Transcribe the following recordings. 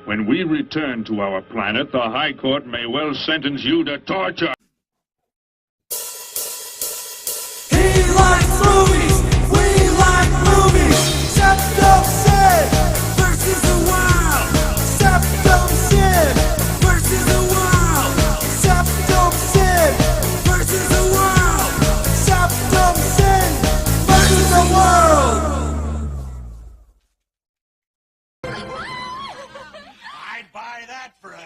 When we return to our planet, the High Court may well sentence you to torture. He likes movies, we like movies. SeptumSin versus the world. SeptumSin versus the world. SeptumSin versus the world. SeptumSin versus the world. I'd buy that for $1.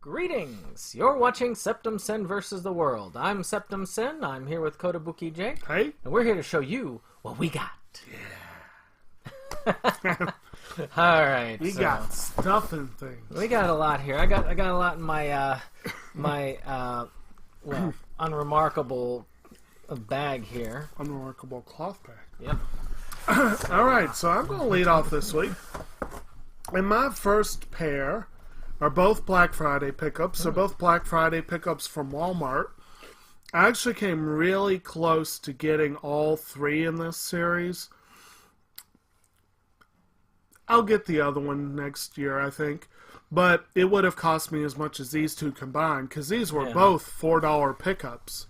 Greetings! You're watching SeptumSin versus the World. I'm SeptumSin. I'm here with Kotobuki Jake. Hey. And we're here to show you what we got. Yeah. All right. We got stuff and things. We got a lot here. I got a lot in my unremarkable bag here. Unremarkable cloth bag. Yep. All right, so I'm going to lead off this week. And my first pair are both Black Friday pickups. They're both Black Friday pickups from Walmart. I actually came really close to getting all three in this series. I'll get the other one next year, I think. But it would have cost me as much as these two combined, because these were both $4 pickups.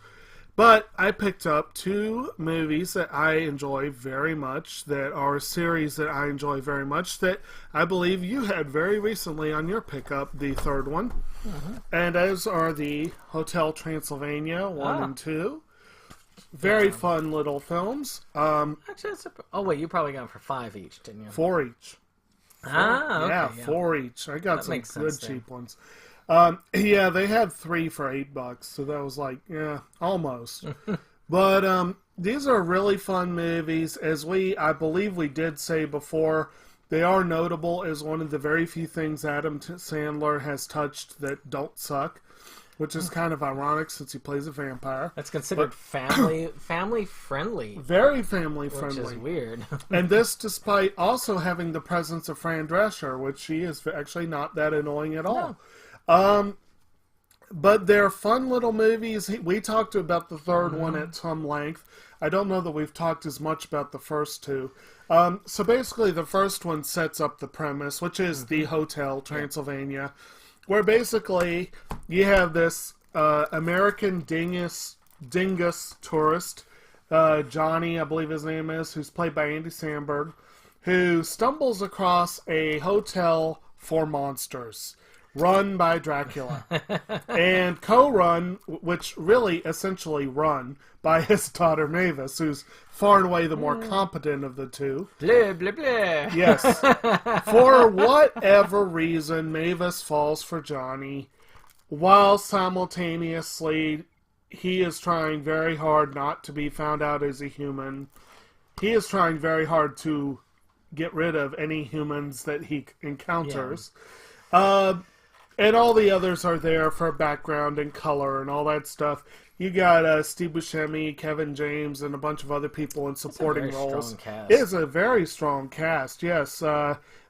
But I picked up two movies that I enjoy very much, that are a series that I enjoy very much, that I believe you had very recently on your pickup, the third one. Mm-hmm. And those are the Hotel Transylvania 1 and 2. Very fun little films. Actually, wait, you probably got them for $5 each, didn't you? 4 each. Okay. Yeah, 4 each. I got some good cheap ones. Yeah, they had 3 for $8, so that was like, yeah, almost. But these are really fun movies. As I believe we did say before, they are notable as one of the very few things Adam Sandler has touched that don't suck, which is kind of ironic since he plays a vampire. That's considered family friendly. Very family friendly. Which is weird. And this despite also having the presence of Fran Drescher, which she is actually not that annoying at all. No. But they're fun little movies. We talked about the third one at some length. I don't know that we've talked as much about the first two. So basically the first one sets up the premise, which is the Hotel Transylvania, where basically you have this American dingus tourist, Johnny, I believe his name is, who's played by Andy Samberg, who stumbles across a hotel for monsters, run by Dracula, and co-run, which really essentially run by his daughter Mavis, who's far and away the more competent of the two. Blah, blah, blah. Yes. For whatever reason, Mavis falls for Johnny, while simultaneously he is trying very hard not to be found out as a human. He is trying very hard to get rid of any humans that he encounters. Yeah. And all the others are there for background and color and all that stuff. You got Steve Buscemi, Kevin James, and a bunch of other people in supporting roles. Strong cast. It is a very strong cast, yes.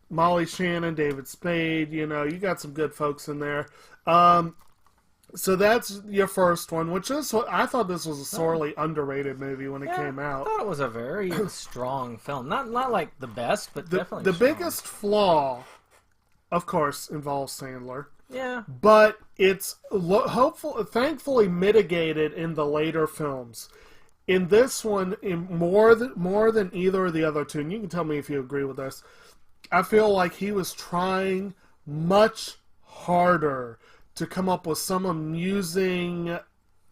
Molly Shannon, David Spade, you got some good folks in there. So that's your first one, which is what I thought this was a sorely underrated movie when it came out. I thought it was a very strong film. Not like the best, but definitely the strong. biggest flaw, of course, involves Sandler. Yeah. But it's thankfully mitigated in the later films. In this one, more than either of the other two, and you can tell me if you agree with this, I feel like he was trying much harder to come up with some amusing,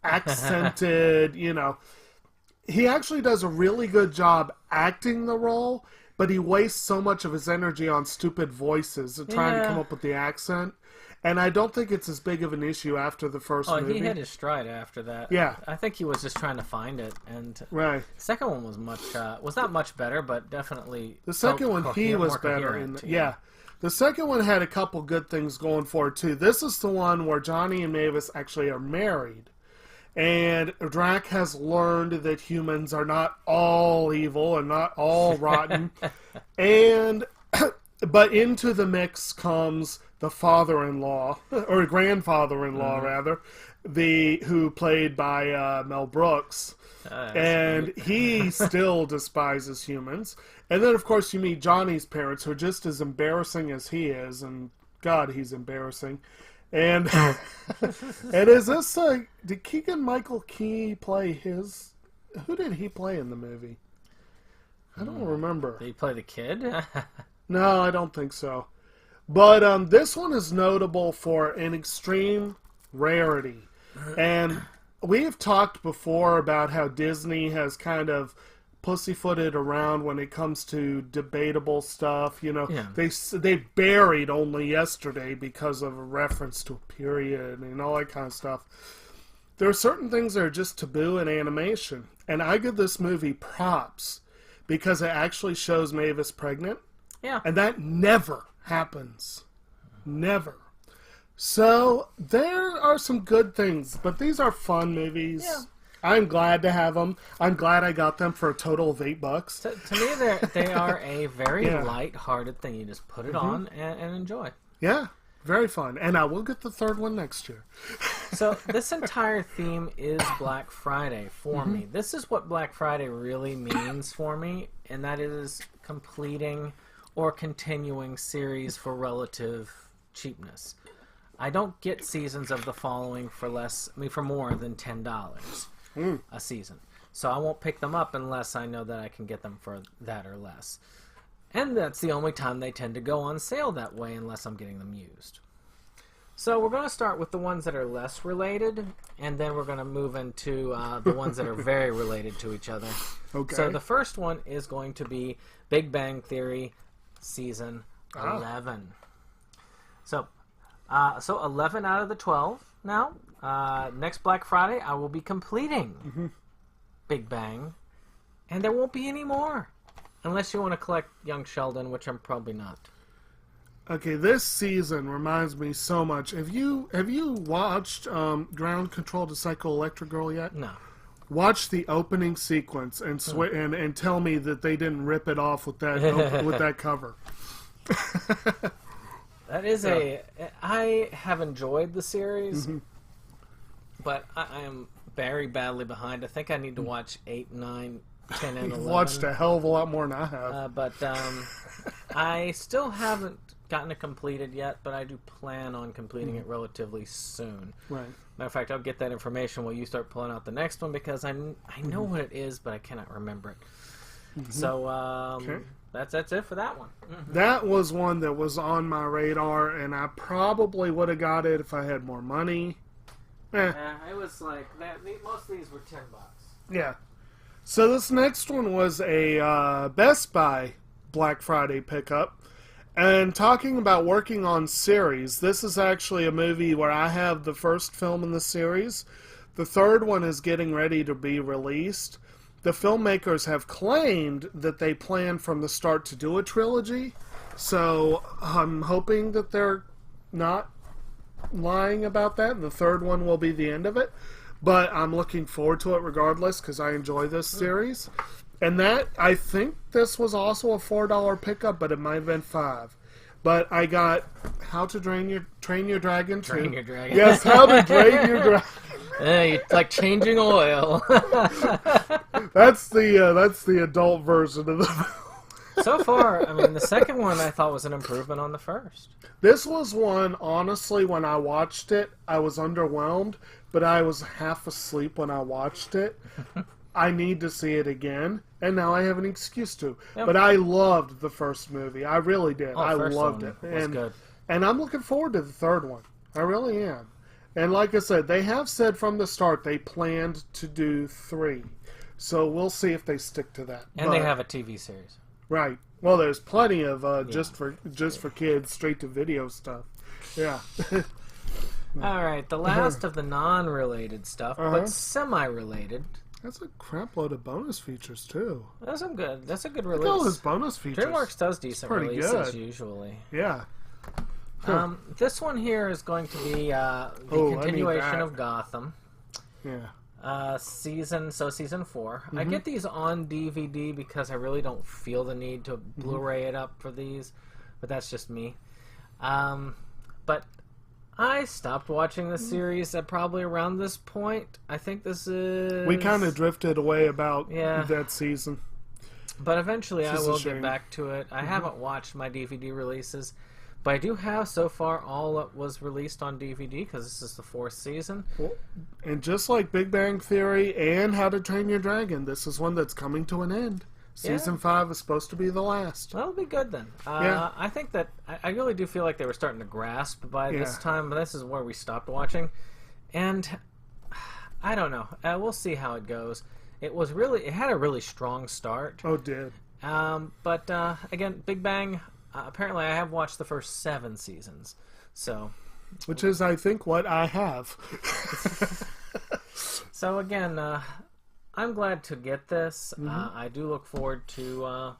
accented, He actually does a really good job acting the role, but he wastes so much of his energy on stupid voices and trying to come up with the accent. And I don't think it's as big of an issue after the first movie. Oh, he hit his stride after that. Yeah. I think he was just trying to find it. And right. The second one was was not much better, but definitely the second one, he was better. The second one had a couple good things going for it, too. This is the one where Johnny and Mavis actually are married. And Drac has learned that humans are not all evil and not all rotten. But into the mix comes the father-in-law, or grandfather-in-law, rather, who played by Mel Brooks. And he still despises humans. And then, of course, you meet Johnny's parents, who are just as embarrassing as he is. And, God, he's embarrassing. And and is this, did Keegan-Michael Key play his... Who did he play in the movie? I don't remember. Did he play the kid? No, I don't think so. But this one is notable for an extreme rarity. And we've talked before about how Disney has kind of pussyfooted around when it comes to debatable stuff. You know, they buried Only Yesterday because of a reference to a period and all that kind of stuff. There are certain things that are just taboo in animation. And I give this movie props because it actually shows Mavis pregnant. Yeah. And that never happens. Never. So, there are some good things, but these are fun movies. Yeah. I'm glad to have them. I'm glad I got them for a total of $8. To me, they are a very light-hearted thing. You just put it on and enjoy. Yeah, very fun. And I will get the third one next year. So, this entire theme is Black Friday for me. This is what Black Friday really means for me, and that is completing or continuing series for relative cheapness. I don't get seasons of the following for more than $10 a season. So I won't pick them up unless I know that I can get them for that or less. And that's the only time they tend to go on sale that way unless I'm getting them used. So we're going to start with the ones that are less related, and then we're going to move into the ones that are very related to each other. Okay. So the first one is going to be Big Bang Theory Season 11. So 11 out of the 12 now. Next Black Friday, I will be completing Big Bang, and there won't be any more. Unless you want to collect Young Sheldon, which I'm probably not. Okay, this season reminds me so much. Have you watched Ground Control to Psycho-Electric Girl yet? No. Watch the opening sequence and and tell me that they didn't rip it off with that with that cover. That is I have enjoyed the series, but I am very badly behind. I think I need to watch 8, 9, 10, and 11. You've watched a hell of a lot more than I have. But I still haven't gotten it completed yet, but I do plan on completing it relatively soon. Right. Matter of fact, I'll get that information while you start pulling out the next one, because I know what it is, but I cannot remember it. So that's it for that one. That was one that was on my radar, and I probably would have got it if I had more money. It was like that. Most of these were $10. Yeah. So this next one was a Best Buy Black Friday pickup. And talking about working on series, this is actually a movie where I have the first film in the series. The third one is getting ready to be released. The filmmakers have claimed that they plan from the start to do a trilogy. So I'm hoping that they're not lying about that, and the third one will be the end of it. But I'm looking forward to it regardless, because I enjoy this series. And that, I think this was also a $4 pickup, but it might have been $5. But I got How to Train Your Dragon 2. Train Your Dragon. Yes, How to Train Your Dragon. It's like changing oil. That's the adult version of the So far, I mean, the second one I thought was an improvement on the first. This was one, honestly, when I watched it, I was underwhelmed, but I was half asleep when I watched it. I need to see it again, and now I have an excuse to. Yep. But I loved the first movie. I really did. I loved it. Was good. And I'm looking forward to the third one. I really am. And like I said, they have said from the start they planned to do 3. So we'll see if they stick to that. And they have a TV series. Right. Well, there's plenty of just for kids, straight to video stuff. Yeah. All right, the last of the non-related stuff, but semi-related. That's a crap load of bonus features too. That's a good release. Look at all those bonus features. DreamWorks does decent releases good. Usually. Yeah. This one here is going to be the continuation of Gotham. Yeah. Season 4. I get these on DVD because I really don't feel the need to Blu-ray it up for these, but that's just me. But I stopped watching the series at probably around this point. I think this is... We kind of drifted away about Yeah. that season. But eventually I Which is a will shame. get back to it. I haven't watched my DVD releases, but I do have so far all that was released on DVD because this is the 4th season. And just like Big Bang Theory and How to Train Your Dragon, this is one that's coming to an end. Season 5 is supposed to be the last. That'll be good then. Yeah. I think that I really do feel like they were starting to grasp by this Yeah. time, but this is where we stopped watching. And I don't know. We'll see how it goes. It had a really strong start. Oh, it did. But again, Big Bang, apparently I have watched the first 7 seasons. So Which is, I think, what I have. So again, I'm glad to get this. I do look forward to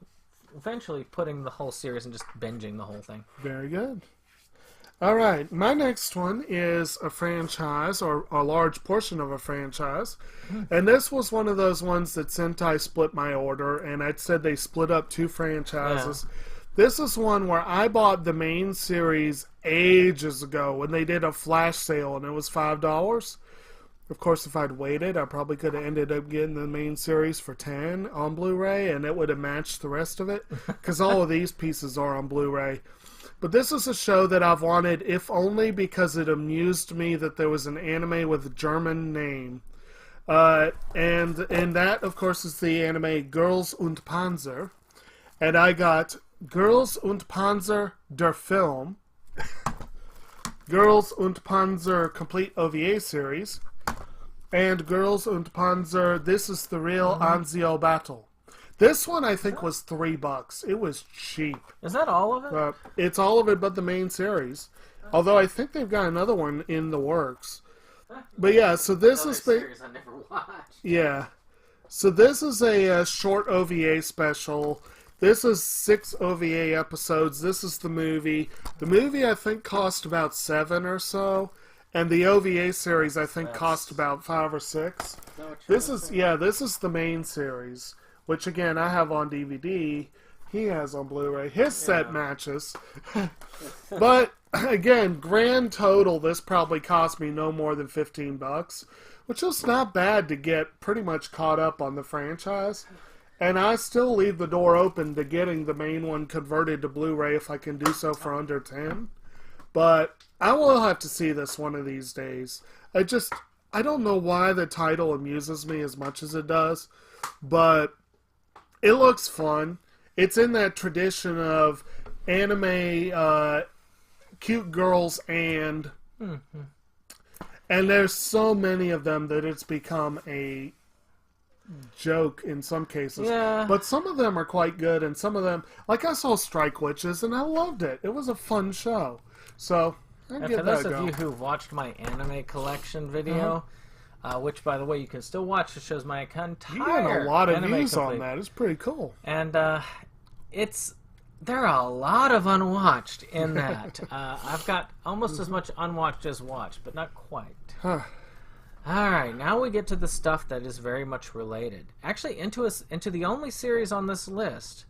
eventually putting the whole series and just binging the whole thing. Very good. All right, my next one is a franchise, or a large portion of a franchise. And this was one of those ones that Sentai split my order, and I'd said they split up 2 franchises. This is one where I bought the main series ages ago when they did a flash sale, and it was $5. Of course, if I'd waited, I probably could have ended up getting the main series for $10 on Blu-ray, and it would have matched the rest of it, because all of these pieces are on Blu-ray. But this is a show that I've wanted, if only because it amused me that there was an anime with a German name. And that, of course, is the anime Girls und Panzer. And I got Girls und Panzer der Film, Girls und Panzer Complete OVA Series, and Girls und Panzer This is the Real Anzio Battle. This one, I think, was $3. It was cheap. Is that all of it? It's all of it but the main series. Although I think they've got another one in the works. But yeah, so this is... series I never watched. Yeah. So this is a short OVA special. This is 6 OVA episodes. This is the movie. The movie, I think, cost about $7 or so. And the OVA series, I think, cost about $5 or $6. This is the main series. Which, again, I have on DVD. He has on Blu-ray. His set matches. But, again, grand total, this probably cost me no more than $15. Which is not bad to get pretty much caught up on the franchise. And I still leave the door open to getting the main one converted to Blu-ray if I can do so for under $10. But I will have to see this one of these days. I don't know why the title amuses me as much as it does. But... it looks fun. It's in that tradition of anime, cute girls, and there's so many of them that it's become a joke in some cases. Yeah. But some of them are quite good, and some of them, like I saw Strike Witches, and I loved it. It was a fun show. So, I'd And give for that those a of go. you who've watched my anime collection video, which, by the way, you can still watch. It shows my entire You got a lot of anime views complete. on that. It's pretty cool. And there are a lot of unwatched in that. I've got almost as much unwatched as watched, but not quite. Huh. All right, now we get to the stuff that is very much related. Actually, into the only series on this list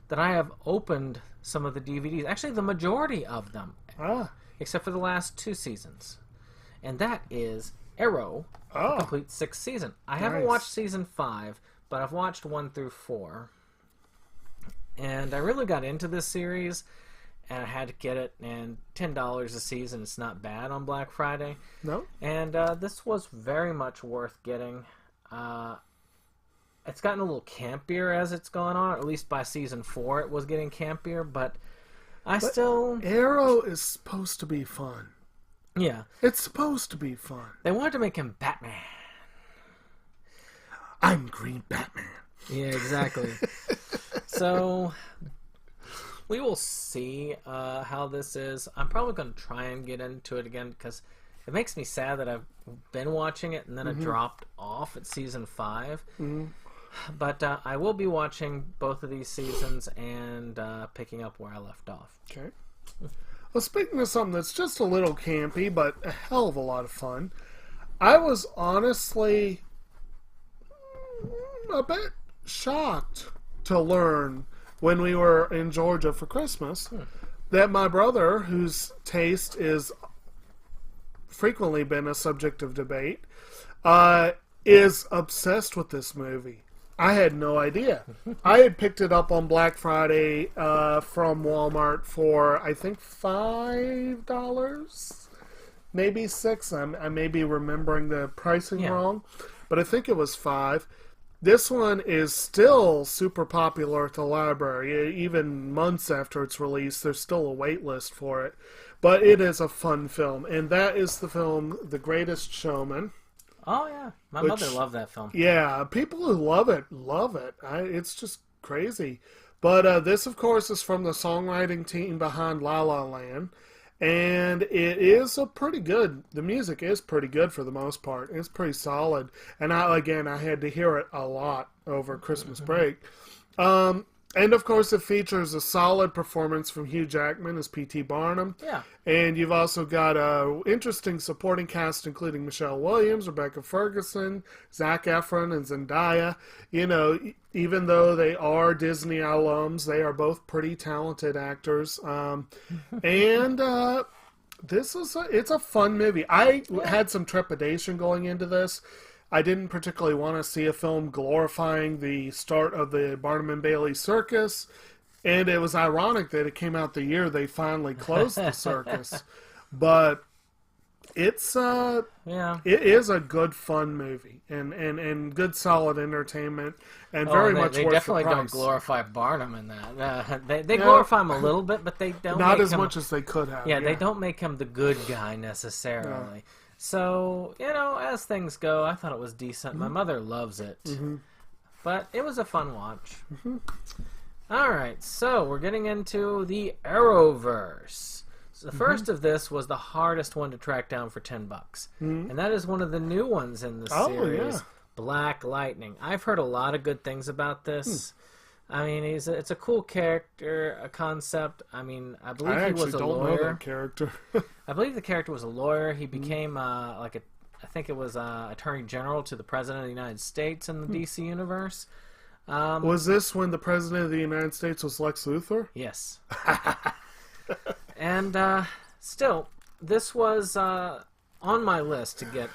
that I have opened some of the DVDs. Actually, the majority of them, except for the last 2 seasons, and that is Arrow. Oh. Complete 6th season. I haven't Nice. watched season 5, but I've watched 1 through 4. And I really got into this series, and I had to get it, and $10 a season is not bad on Black Friday. No? And this was very much worth getting. It's gotten a little campier as it's gone on, or at least by season 4 it was getting campier, but still... Arrow is supposed to be fun. Yeah. It's supposed to be fun. They wanted to make him Batman. I'm Green Batman. Yeah, exactly. So, we will see how this is. I'm probably going to try and get into it again because it makes me sad that I've been watching it and then I dropped off at season 5. But I will be watching both of these seasons and picking up where I left off. Okay. Well, speaking of something that's just a little campy, but a hell of a lot of fun, I was honestly a bit shocked to learn when we were in Georgia for Christmas that my brother, whose taste is frequently been a subject of debate, is obsessed with this movie. I had no idea. I had picked it up on Black Friday from Walmart for, I think, $5, maybe $6. I may be remembering the pricing wrong, but I think it was $5. This one is still super popular at the library. Even months after its release, there's still a wait list for it. But it is a fun film, and that is the film The Greatest Showman. Oh, yeah. My mother loved that film. Yeah, people who love it, love it. It's just crazy. But this, of course, is from the songwriting team behind La La Land. And it is the music is pretty good for the most part. It's pretty solid. And I had to hear it a lot over Christmas break. And, of course, it features a solid performance from Hugh Jackman as P.T. Barnum. Yeah. And you've also got an interesting supporting cast, including Michelle Williams, Rebecca Ferguson, Zac Efron, and Zendaya. You know, even though they are Disney alums, they are both pretty talented actors. It's a fun movie. I had some trepidation going into this. I didn't particularly want to see a film glorifying the start of the Barnum and Bailey circus, and it was ironic that it came out the year they finally closed the circus. But it is a good fun movie and good solid entertainment and very much they worth definitely the price. don't glorify Barnum in that. They glorify him a little bit, but they don't not make as him, much as they could have. Yeah, they don't make him the good guy necessarily. Yeah. So, as things go, I thought it was decent. My mother loves it. But it was a fun watch. Alright, so we're getting into the Arrowverse. So the first of this was the hardest one to track down for $10. And that is one of the new ones in the series, Black Lightning. I've heard a lot of good things about this. I mean, it's a cool character, a concept. I mean, I believe he was a lawyer. Know that character. I believe the character was a lawyer. He became I think it was Attorney General to the President of the United States in the DC universe. Was this when the President of the United States was Lex Luthor? Yes. And still, this was on my list to get.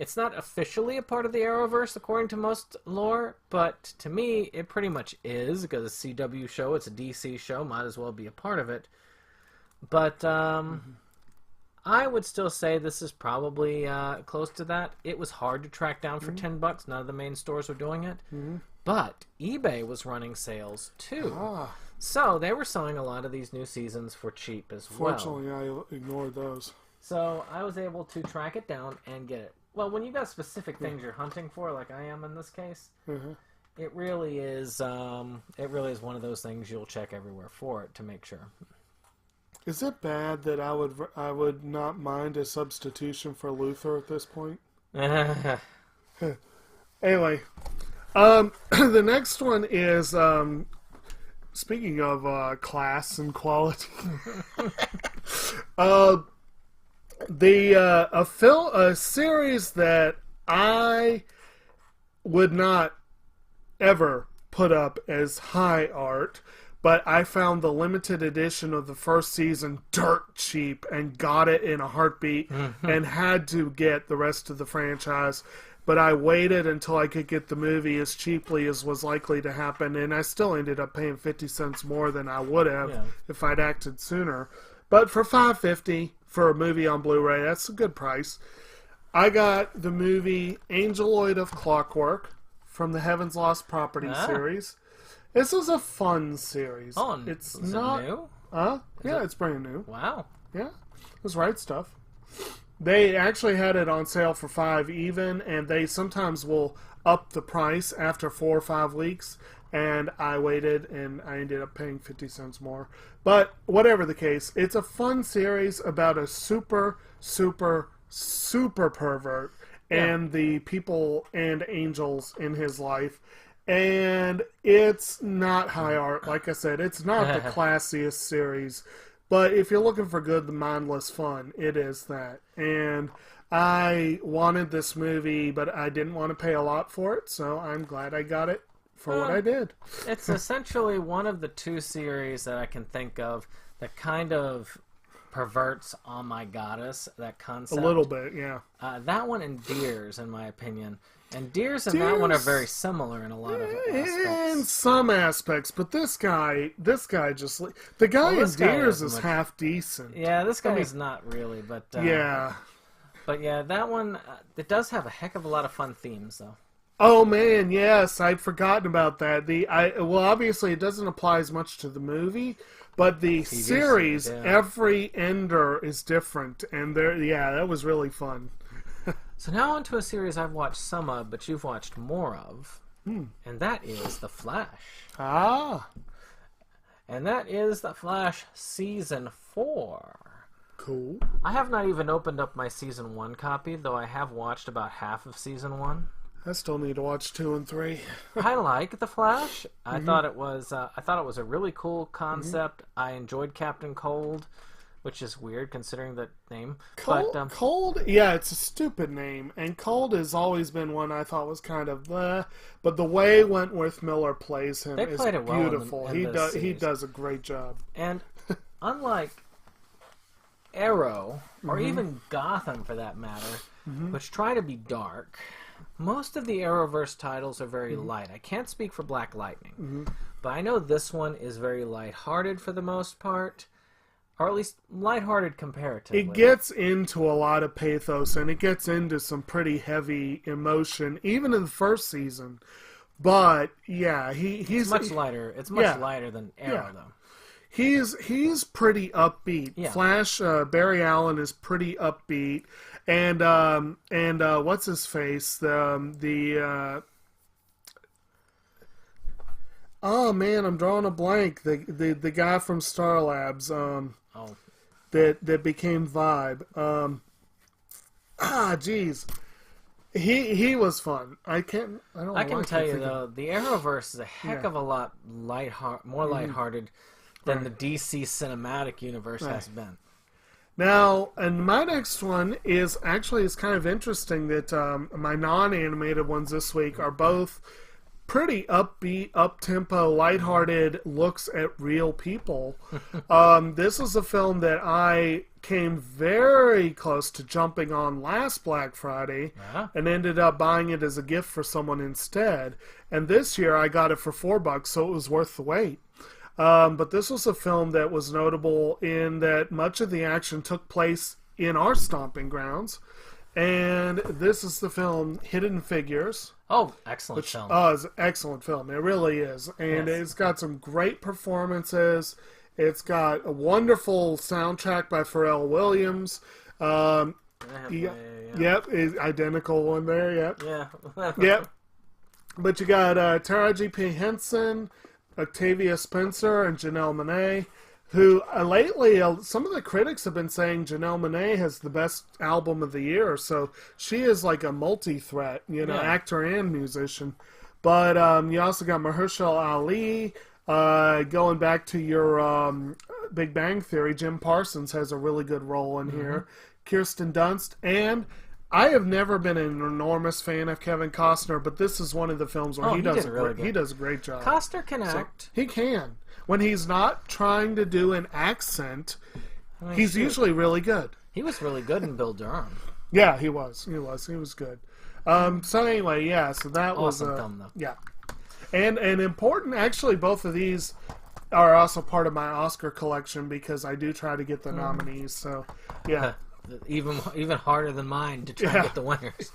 It's not officially a part of the Arrowverse, according to most lore, but to me, it pretty much is, because it's a CW show, it's a DC show, might as well be a part of it. But I would still say this is probably close to that. It was hard to track down for $10. None of the main stores were doing it. But eBay was running sales, too. So they were selling a lot of these new seasons for cheap as well. Fortunately, I ignored those. So I was able to track it down and get it. Well, when you've got specific things you're hunting for, like I am in this case, it really is one of those things you'll check everywhere for it to make sure. Is it bad that I would not mind a substitution for Luthor at this point? Anyway, the next one is speaking of class and quality. A series that I would not ever put up as high art, but I found the limited edition of the first season dirt cheap and got it in a heartbeat and had to get the rest of the franchise. But I waited until I could get the movie as cheaply as was likely to happen, and I still ended up paying 50 cents more than I would have if I'd acted sooner. But for $5.50 for a movie on Blu-ray, that's a good price. I got the movie Angeloid of Clockwork from the Heaven's Lost Property series. This is a fun series. Oh, it's is not it new? It's brand new. Wow. Yeah, it was Right Stuff. They actually had it on sale for $5 even, and they sometimes will up the price after 4 or 5 weeks. And I waited, and I ended up paying 50 cents more. But whatever the case, it's a fun series about a super, super, super pervert and the people and angels in his life. And it's not high art. Like I said, it's not the classiest series. But if you're looking for good, mindless fun, it is that. And I wanted this movie, but I didn't want to pay a lot for it. So I'm glad I got it. For what I did. It's essentially one of the 2 series that I can think of that kind of perverts "Oh my goddess," that A concept. little bit, yeah. That one endears, in my opinion. And Deers and that one are very similar in a lot of aspects. In some aspects, but this guy just the guy in Deers is half decent. Yeah, this guy is not really, but yeah. But yeah, that one it does have a heck of a lot of fun themes, though. Oh man, yes, I'd forgotten about that. Well, obviously it doesn't apply as much to the movie, but the series, every ender is different, and that was really fun. So now on to a series I've watched some of, but you've watched more of, and that is The Flash. Ah. And that is The Flash Season 4. Cool. I have not even opened up my Season 1 copy, though I have watched about half of Season 1. I still need to watch 2 and 3. I like The Flash. I thought it was a really cool concept. I enjoyed Captain Cold, which is weird considering the name. Cold, yeah, it's a stupid name, and Cold has always been one I thought was kind of bleh, but the way Wentworth Miller plays him is beautiful. He does a great job. And unlike Arrow, or even Gotham for that matter, which try to be dark, most of the Arrowverse titles are very light. I can't speak for Black Lightning, but I know this one is very lighthearted for the most part. Or at least lighthearted comparatively. It gets into a lot of pathos, and it gets into some pretty heavy emotion, even in the first season. But yeah, he's much lighter. It's much lighter than Arrow, though. He's pretty upbeat. Yeah. Flash, Barry Allen is pretty upbeat, and what's his face? Oh man, I'm drawing a blank. The guy from Star Labs. That became Vibe. Jeez. He was fun. I can tell you though, the Arrowverse is a heck of a lot more lighthearted than the DC cinematic universe has been. Now, and my next one is kind of interesting that my non-animated ones this week are both pretty upbeat, up-tempo, lighthearted looks at real people. This is a film that I came very close to jumping on last Black Friday and ended up buying it as a gift for someone instead. And this year I got it for $4, so it was worth the wait. But this was a film that was notable in that much of the action took place in our stomping grounds. And this is the film Hidden Figures. Oh, excellent film. Oh, it's an excellent film. It really is. And it's got some great performances. It's got a wonderful soundtrack by Pharrell Williams. Yep, identical one there, yep. Yeah. Yep. But you got Taraji P. Henson, Octavia Spencer, and Janelle Monáe, who lately, some of the critics have been saying Janelle Monáe has the best album of the year, so she is like a multi-threat, actor and musician. But you also got Mahershala Ali, going back to your Big Bang Theory, Jim Parsons has a really good role in here, Kirsten Dunst, and I have never been an enormous fan of Kevin Costner, but this is one of the films where he does a great job. Costner can act. He can. When he's not trying to do an accent, he's usually really good. He was really good in Bill Durham. Yeah, he was. He was good. So anyway, so that was awesome film, though. Yeah. And important, actually, both of these are also part of my Oscar collection because I do try to get the nominees. So, yeah. Even harder than mine to try to get the winners.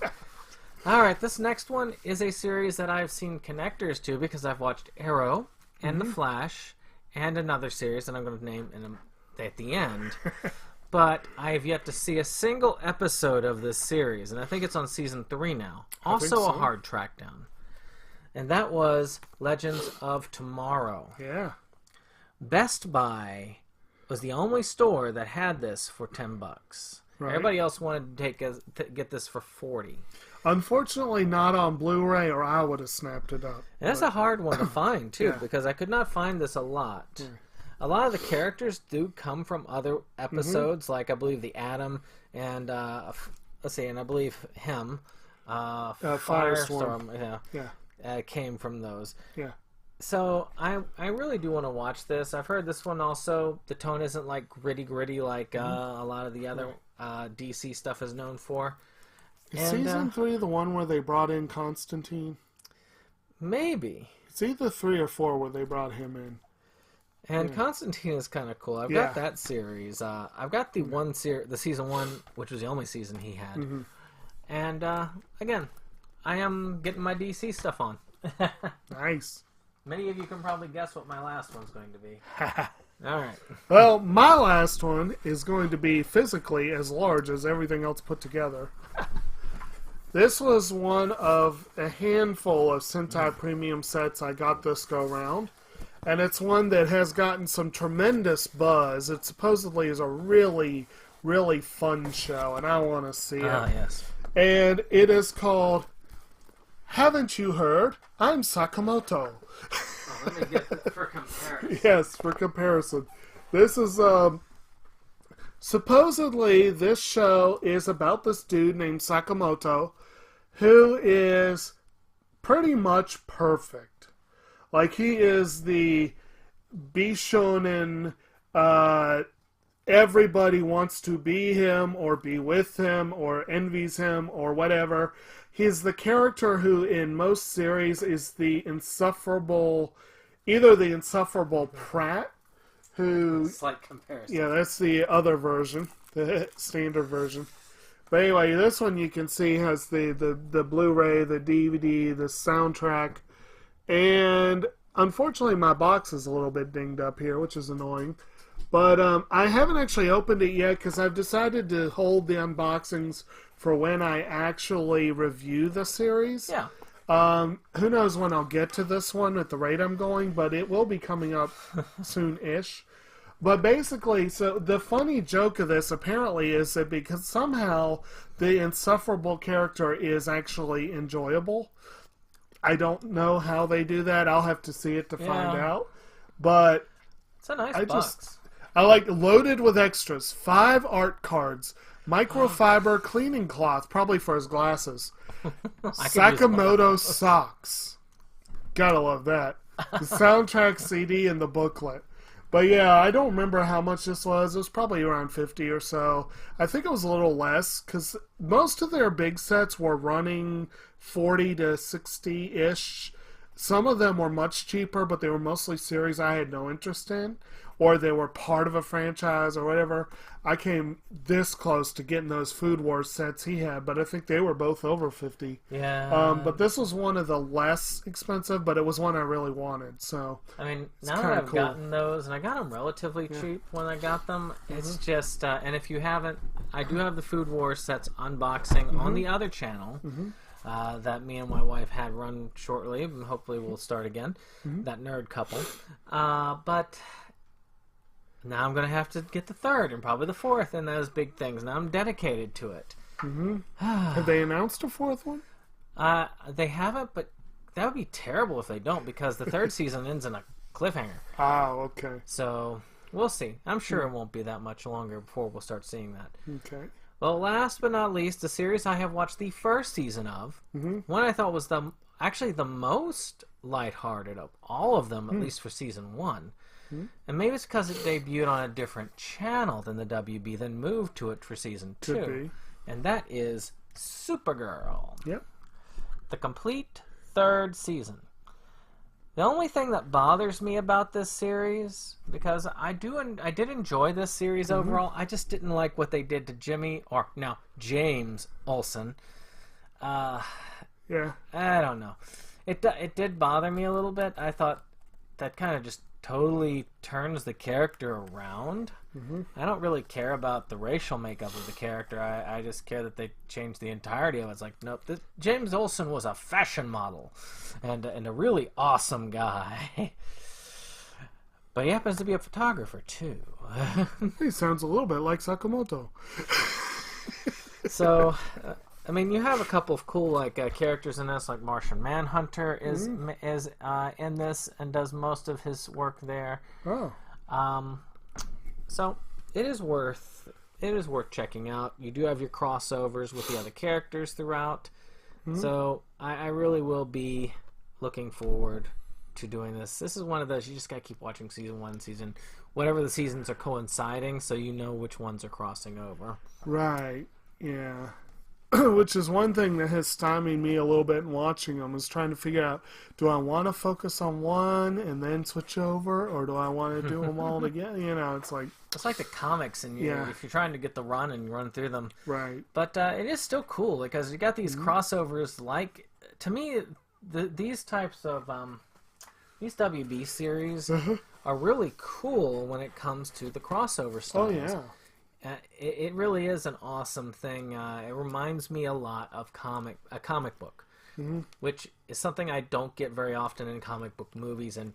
All right, this next one is a series that I've seen connectors to because I've watched Arrow and The Flash and another series that I'm going to name at the end. But I have yet to see a single episode of this series, and I think it's on season 3 now. Also a hard track down. And that was Legends of Tomorrow. Yeah. Best Buy was the only store that had this for $10. Right. Everybody else wanted to get this for $40. Unfortunately, not on Blu-ray, or I would have snapped it up. And that's a hard one to find too, because I could not find this a lot. Yeah. A lot of the characters do come from other episodes, like I believe the Atom and and I believe him, Firestorm. Came from those. Yeah. So I really do want to watch this. I've heard this one also. The tone isn't like gritty like a lot of the other DC stuff is known for. Is season 3 the one where they brought in Constantine? Maybe. It's either 3 or 4 where they brought him in. And Constantine is kind of cool. I've got that series. I've got the the season 1, which was the only season he had. Mm-hmm. And again, I am getting my DC stuff on. Nice. Many of you can probably guess what my last one's going to be. All right. Well, my last one is going to be physically as large as everything else put together. This was one of a handful of Sentai Premium sets I got this go round. And it's one that has gotten some tremendous buzz. It supposedly is a really, really fun show, and I want to see it. Yes. And it is called Haven't You Heard? I'm Sakamoto. Let me get it for comparison. Yes, for comparison. This is, supposedly this show is about this dude named Sakamoto who is pretty much perfect. Like, he is the Bishonen, everybody wants to be him or be with him or envies him or whatever. He's the character who in most series is the insufferable, either the insufferable Pratt, who... Slight comparison. Yeah, that's the other version, the standard version. But anyway, this one you can see has the Blu-ray, the DVD, the soundtrack, and unfortunately my box is a little bit dinged up here, which is annoying. But I haven't actually opened it yet because I've decided to hold the unboxings for when I actually review the series. Yeah. Who knows when I'll get to this one at the rate I'm going, but it will be coming up soon-ish. But basically, so the funny joke of this apparently is that because somehow the insufferable character is actually enjoyable. I don't know how they do that. I'll have to see it to find out. But it's a nice box. I like loaded with extras. 5 art cards. Microfiber cleaning cloth, probably for his glasses. Sakamoto socks. Gotta love that. The soundtrack CD and the booklet. But yeah, I don't remember how much this was. It was probably around 50 or so. I think it was a little less, because most of their big sets were running 40 to 60-ish. Some of them were much cheaper, but they were mostly series I had no interest in, or they were part of a franchise or whatever. I came this close to getting those Food Wars sets he had, but I think they were both over 50. Yeah. But this was one of the less expensive, but it was one I really wanted. So I mean, now that I've gotten those, and I got them relatively cheap when I got them, it's just, and if you haven't, I do have the Food Wars sets unboxing on the other channel. That me and my wife had run shortly, and hopefully we'll start again. That nerd couple. But now I'm going to have to get the 3rd and probably the 4th and those big things. Now I'm dedicated to it. have they announced a 4th one? They haven't, but that would be terrible if they don't, because the 3rd season ends in a cliffhanger. Oh, okay. So we'll see. I'm sure it won't be that much longer before we'll start seeing that. Okay. Well, last but not least, the series I have watched the first season of, one I thought was actually the most lighthearted of all of them, at least for season 1. And maybe it's because it debuted on a different channel than the WB, then moved to it for season 2. Could be. And that is Supergirl. Yep. The complete 3rd season. The only thing that bothers me about this series, because I did enjoy this series overall, I just didn't like what they did to James Olsen. Yeah. I don't know. It did bother me a little bit. I thought that kind of just totally turns the character around. I don't really care about the racial makeup of the character. I just care that they changed the entirety of it. It's like, nope, James Olsen was a fashion model and a really awesome guy. But he happens to be a photographer too. He sounds a little bit like Sakamoto. So I mean, you have a couple of cool characters in this, like Martian Manhunter is in this and does most of his work there. Oh. So it is worth checking out. You do have your crossovers with the other characters throughout. So I really will be looking forward to doing this. This is one of those, you just gotta keep watching season 1, whatever the seasons are coinciding, so you know which ones are crossing over. Right, yeah. Which is one thing that has stymied me a little bit in watching them, is trying to figure out, do I want to focus on one and then switch over, or do I want to do them all together? You know, it's like the comics, and if you're trying to get the run and run through them. Right. But it is still cool, because you got these crossovers, like, to me, these types of, these WB series are really cool when it comes to the crossover styles. Oh, yeah. It really is an awesome thing. It reminds me a lot of a comic book, which is something I don't get very often in comic book movies and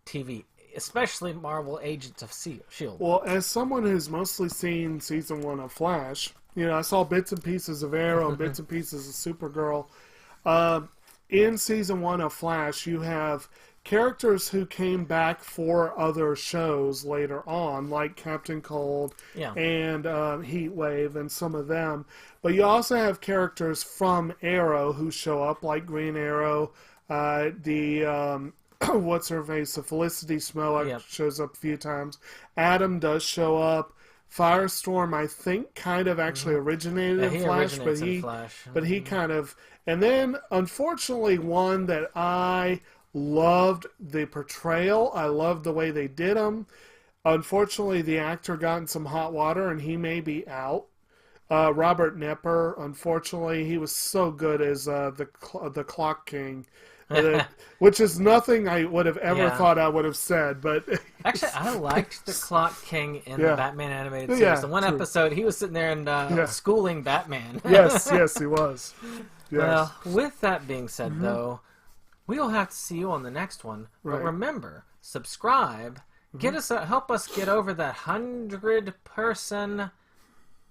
TV, especially Marvel Agents of S.H.I.E.L.D. Well, as someone who's mostly seen season 1 of Flash, you know, I saw bits and pieces of Arrow and bits and pieces of Supergirl. In season 1 of Flash, you have characters who came back for other shows later on, like Captain Cold and Heatwave and some of them. But you also have characters from Arrow who show up, like Green Arrow, what's-her-face, Felicity Smollett shows up a few times. Adam does show up. Firestorm, I think, kind of actually originated in Flash, but he kind of... And then, unfortunately, one that I loved the portrayal. I loved the way they did him. Unfortunately, the actor got in some hot water, and he may be out. Robert Knepper, unfortunately, he was so good as the Clock King, which is nothing I would have ever thought I would have said. But actually, I liked the Clock King in the Batman animated series. The one episode, he was sitting there and schooling Batman. yes, he was. Yes. Well, with that being said, though, we'll have to see you on the next one. Right. But remember, subscribe. Get us help us get over that 100-person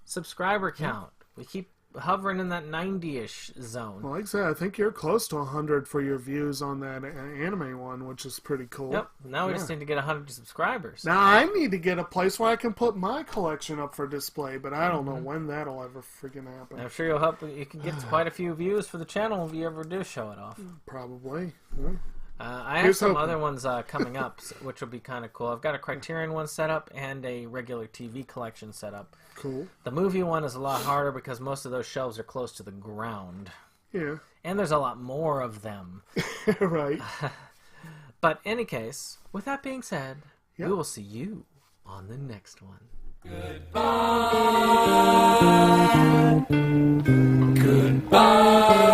subscriber count. We keep hovering in that 90-ish zone. Well, like I said, I think you're close to 100 for your views on that anime one, which is pretty cool. Yep. Now we just need to get 100 subscribers. Now I need to get a place where I can put my collection up for display, but I don't know when that'll ever freaking happen. I'm sure you'll help. You can get quite a few views for the channel if you ever do show it off. Probably. Yeah. I have some other ones coming up, which will be kind of cool. I've got a Criterion one set up and a regular TV collection set up. Cool. The movie one is a lot harder because most of those shelves are close to the ground. Yeah. And there's a lot more of them. Right. But in any case, with that being said, we will see you on the next one. Goodbye. Goodbye.